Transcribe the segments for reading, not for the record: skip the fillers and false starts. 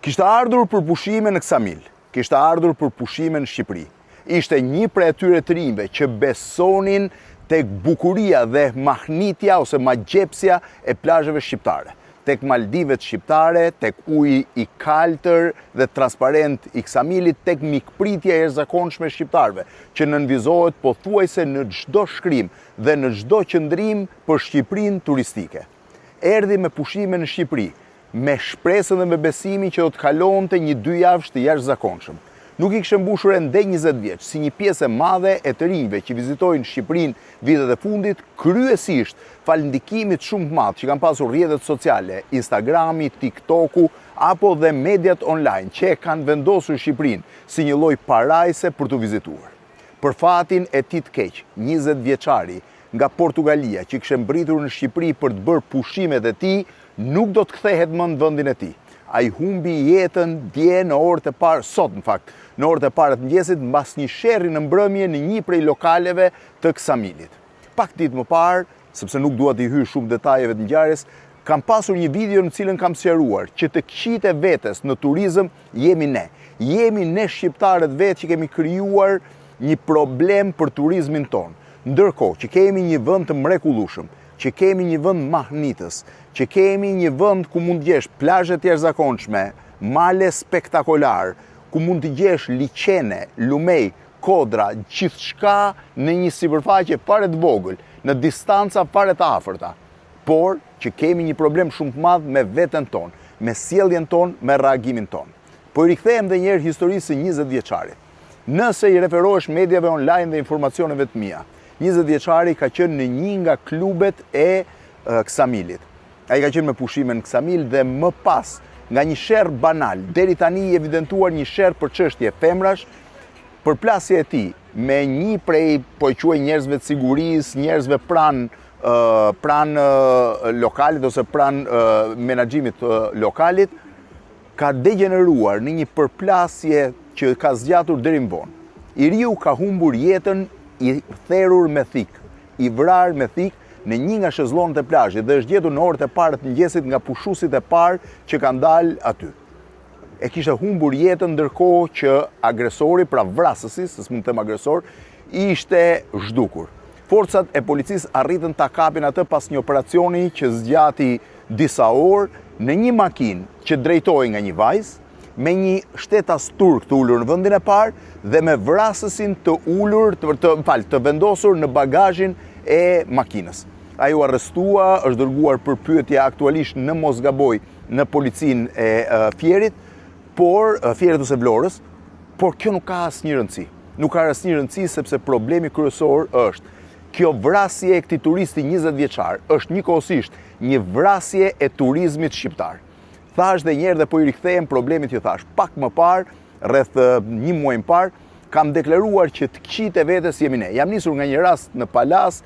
Kishte ardhur për pushime në Ksamil, kishte ardhur për pushime në Shqipëri. Ishte një prej atyre të rinjve që besonin tek bukuria dhe mahnitja ose magjepsja e plazheve shqiptare, tek Maldivet shqiptare, tek uji i kaltër dhe transparent i Ksamilit, tek mikpritja e jashtëzakonshme e shqiptarëve, që nënvizohet pothuajse në çdo shkrim dhe në çdo qëndrim për Shqipërinë turistike. Erdhi me pushime në Shqipëri, me shpresën dhe me besimin që do të kalonte një 2 javësh të jashtëzakonshëm. Nuk i kishte mbushur ende 20 vjeç, si një pjesë e madhe e të rinjve që vizitojnë Shqipërinë vitet e fundit, kryesisht falë ndikimit shumë të madh që kanë pasur rrjetet sociale, Instagrami, TikToku apo dhe mediat online që e kanë vendosur Shqipërinë si një lloj parajse për të vizituar. Për fatin e tij të keq, 20 vjeçari nga Portugalia që kishte mbritur në Shqipëri për të bërë pushimet e tij, nuk do të kthehet më në vendin e tij. Ai humbi jetën dje në orët e parë, sot në fakt, në orët e parë të mëngjesit mbas një sherrri në mbrëmje në një prej lokaleve të Ksamilit. Pak ditë më parë, sepse nuk dua të hyj shumë detajeve të ngjarjes, kam pasur një video në cilën kam sqaruar që të këqit e vetes në turizëm jemi ne. Jemi ne shqiptarët vetë që kemi krijuar një problem për turizmin ton. Ndërkohë që kemi një vend të mrekullueshëm, që kemi një vend mahnitës, që kemi një vend ku mund të gjesh plazhe të jashtëzakonshme, male spektakolar, ku mund të gjesh liçene, lumej, kodra, gjithçka në një sipërfaqe fare të vogël, në distanca fare të afërta. Por që kemi një problem shumë të madh me veten tonë, me sjelljen tonë, me reagimin tonë. Po i rikthehem edhe një herë historisë së 20 vjeçarit. Nëse i referohesh mediave online dhe informacioneve të mia, 20 vjeçari ka qenë në një nga klubet e Ksamilit. Ai ka qenë me pushime në Ksamil dhe më pas, nga një sherr banal, deri tani i evidentuar një sherr për çështje femrash, përplasja e tij me një prej, po e quaj njerëzve të sigurisë, njerëzve pranë lokalit ose pranë menaxhimit lokalit, ka degeneruar në një përplasje që ka zgjatur deri në vonë. I riu ka humbur jetën i therrur me thik, i vrar me thik në një nga shezllonët e plazhit dhe është gjetur në orët e parë të mëngjesit nga pushuesit e parë që kanë dalë aty. E kishte humbur jetën ndërkohë që agresori, pra vrasësi, se s'mund të them agresor, ishte zhdukur. Forcat e policisë arritën ta kapin atë pas një operacioni që zgjati disa orë në një makinë që drejtohej nga një vajzë, me një shtetas turk të ulur në vendin e parë dhe me vrasësin të ulur, të vendosur në bagazhin e makinës. Ai u arrestua, është dërguar për pyetje aktualisht në Mosgaboj në policinë e Fierit, Fierit ose Vlorës, por kjo nuk ka asnjë rëndësi. Nuk ka asnjë rëndësi sepse problemi kryesor është kjo vrasje e këtij turisti 20 vjeçar është njëkohësisht një vrasje e turizmit shqiptar. Thash dhe njerë dhe po i rikthehem problemit që thash. Pak më parë, rreth një muaj më parë, kam deklaruar që të këqit e vetes jemi ne. Jam nisur nga një rast në Palas,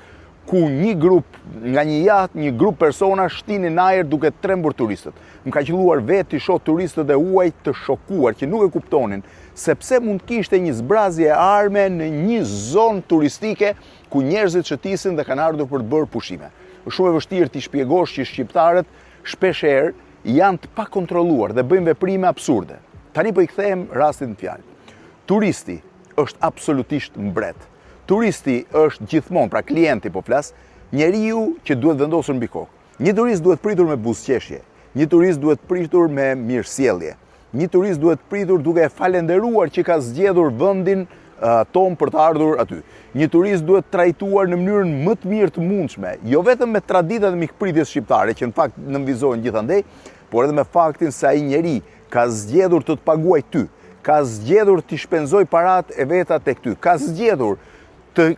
ku një grup, nga një jaht, një grup persona shtinin ajër duke trembur turistët. Më ka qelluar vetë të shoh turistët e huaj të shokuar, që nuk e kuptonin, sepse mund kishte një zbrazje arme në një zonë turistike ku njerëzit shëtisin dhe kanë ardhur për të bërë pushime. Është shumë e vështirë t'i shpjegosh që shqiptarët shpeshherë janë të pakontrolluar dhe bëjnë veprime absurde. Tani po i kthehem rastin në fjalë. Turisti është absolutisht mbret. Turisti është gjithmonë, pra klienti po flas, njeriu që duhet vendosur mbi kokë. Një turist duhet pritur me buzëqeshje, një turist duhet pritur me mirësjellje, një turist duhet pritur duke e falenderuar që ka zgjedhur vendin ton për të ardhur aty. Një turist duhet trajtuar në mënyrën më të mirë të mundshme, jo vetëm me traditat e mikpritjes shqiptare, që në fakt nënvizojnë gjithandej, por edhe me faktin se ai njeri ka zgjedhur të paguaj ty, ka zgjedhur të shpenzoj parat e veta tek ty, ka zgjedhur të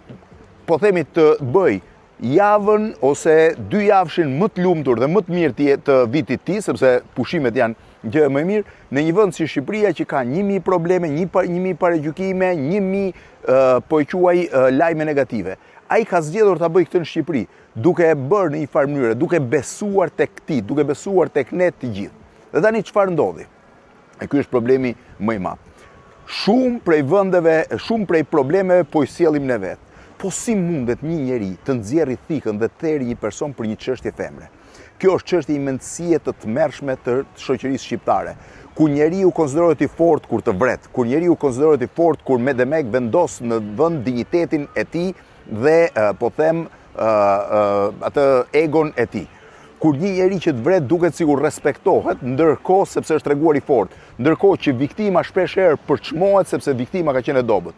bëj javën ose 2 javëshin më të lumtur dhe më të mirë të vitit ti, sepse pushimet janë gjë më e mirë, në një vend si Shqipëria që ka 1000 probleme, 1000 paragjykime, 1000 po e quaj lajme negative. Ai ka zgjedhur ta bëjë këtë në Shqipëri, duke e bërë në një farë mënyrë, duke besuar tek ti, duke besuar tek ne të gjithë. Dhe tani çfarë ndodhi? E ky është problemi më i madh. Shumë prej vendeve, shumë prej problemeve po i sjellim ne vetë. Po si mundet një njeri të nxjerrë thikën dhe të therrë një person për një çështje femre? Kjo është çështje imendësie të tmerrshme të shoqërisë shqiptare, ku njeriu konsiderohet i fortë kur të vret, ku njeriu konsiderohet i fortë kur me demek vendos në vend dinjitetin e tij dhe po them atë egon e tij. Kur një njeri që të vret duket sikur respektohet, ndërkohë sepse është treguar i fortë, ndërkohë që viktima shpeshherë përçmohet sepse viktima ka qenë e dobët.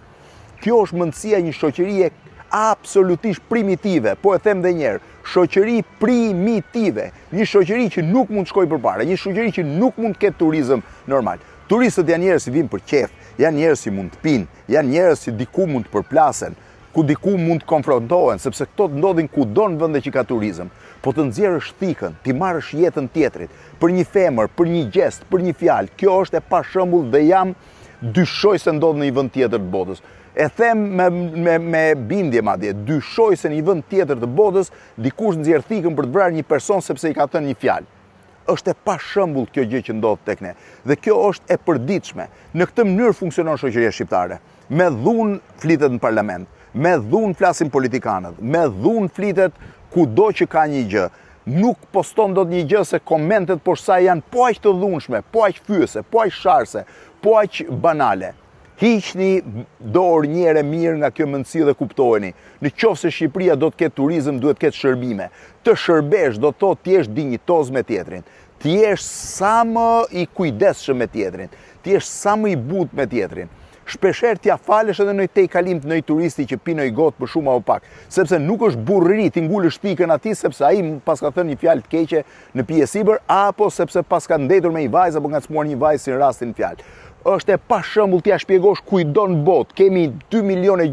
Kjo është mundësia një shoqërie absolutisht primitive, po e them edhe një herë, shoqëri primitive, një shoqëri që nuk mund të shkojë përpara, një shoqëri që nuk mund të ketë turizëm normal. Turistët janë njerëz që vinë për qejf, janë njerëz që mund të pinë, janë njerëz që diku mund të përplasen, ku diku mund të konfrontohen, sepse këto të ndodhin kudo në vende që ka turizëm. Po të nxjerrësh thikën, ti marrësh jetën tjetrit, për një femër, për një gjest, për një fjalë, kjo është e pashembull dhe jam dyshoj se ndodh në një vend tjetër të botës. E them me bindje madje, dyshoj se në një vend tjetër të botës dikush nxjerr thikën për të vrarë një person sepse i ka thënë një fjalë. Është e pashembull kjo gjë që ndodh tek ne. Dhe kjo është e përditshme. Në këtë mënyrë funksionon shoqëria shqiptare. Me dhunë flitet në parlament, me dhunë flasin politikanët, me dhunë flitet kudo që ka një gjë. Nuk poston dot një gjë se komentet poshtë saj janë po aq të dhunshme, po aq fyese, po aq sharse, po aq banale. Hiqni dorë një herë mirë nga kjo mendësi dhe kuptojeni. Në qoftë se Shqipëria do të ketë turizëm, duhet të ketë shërbime. Të shërbesh do të thotë të jesh dinjitoz me tjetrin. Të jesh sa më i kujdesshëm me tjetrin. Të jesh sa më i butë me tjetrin. Shpeshherë t'ia falesh edhe në tejkalim të një turisti që pinoj gotë për shumë apo pak, sepse nuk është burrëri ti ngulësh pikën atij sepse ai pas ka thënë një fjalë të keqe në pjesësibër apo sepse pas ka ndetur me një vajzë apo ngacmuar një vajzë si në rastin fjalë. Është e pashembull t'ia shpjegosh kujdo në botë, kemi 2,5 milionë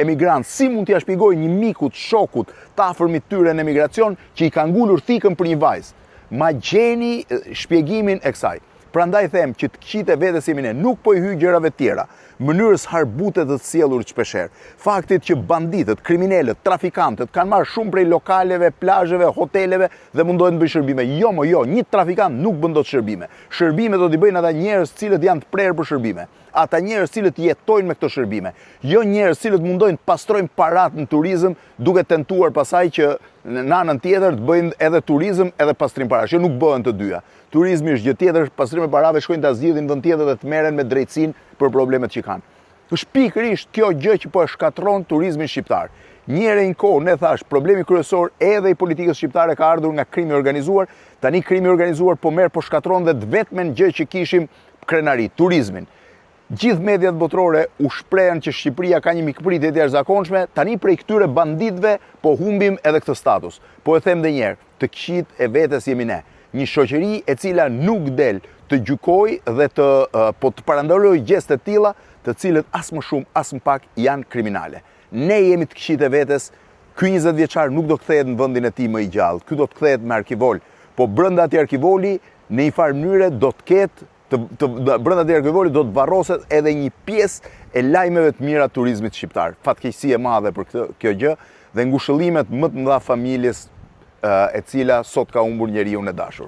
emigrantë, si mund t'ia shpjegoj një mikut, shokut, të afërmit tyre në emigracion që i ka ngulur thikën për një vajzë. Ma gjeni shpjegimin e kësaj. Prandaj them që të këqit e vetes jemi ne, nuk po i hyj gjërave tjera, mënyrës harbute të sjellur shpeshherë. Faktit që banditët, kriminalët, trafikantët kanë marrë shumë prej lokaleve, plazheve, hoteleve dhe mundohen të bëjnë shërbime. Jo, një trafikant nuk bën dot shërbime. Shërbime do t'i bëjnë ata njerëz cilët janë të prerë për shërbime. Ata njerëz cilët jetojnë me këto shërbime. Jo njerëz cilët mundojnë të pastrojnë parat në turizëm, duke tentuar pasaj që në anën tjetër të bëjnë edhe turizëm edhe pastrim parash. Jo, nuk bëhen të dyja. Turizmi është gjë tjetër, pastrimi i parave shkojnë ta zgjidhin vend tjetër dhe të merren me drejtësinë për problemet që kanë. Është pikërisht kjo gjë që po e shkatron turizmin shqiptar. Një herë në kohë ne thash, problemi kryesor edhe i politikës shqiptare ka ardhur nga krimi organizuar. Tani krimi organizuar po merr po shkatron dhe vetëm gjë që kishim krenari, turizmin. Gjithë mediat botërore u shprehen që Shqipëria ka një mikpritje të jashtëzakonshme, tani prej këtyre banditëve po humbim edhe këtë status. Po e them edhe një herë, të këqit e vetes jemi ne. Një shoqëri e cila nuk del të gjykoj dhe të parandaloj gjeste të tilla, të cilët as më shumë as më pak janë kriminale. Ne jemi të këqit e vetes, ky 20 vjeçar nuk do kthehet në vendin e tij më i gjallë, ky do të kthehet me arkivol, po brenda atij arkivoli në një farë mënyre do të ketë brenda atij arkivoli do të varroset edhe një pjesë e lajmeve të mira të turizmit shqiptar. Fatkeqësi e madhe për kjo gjë dhe ngushëllimet më të mëdha familjes e cila sot ka humbur njeriu e dashur.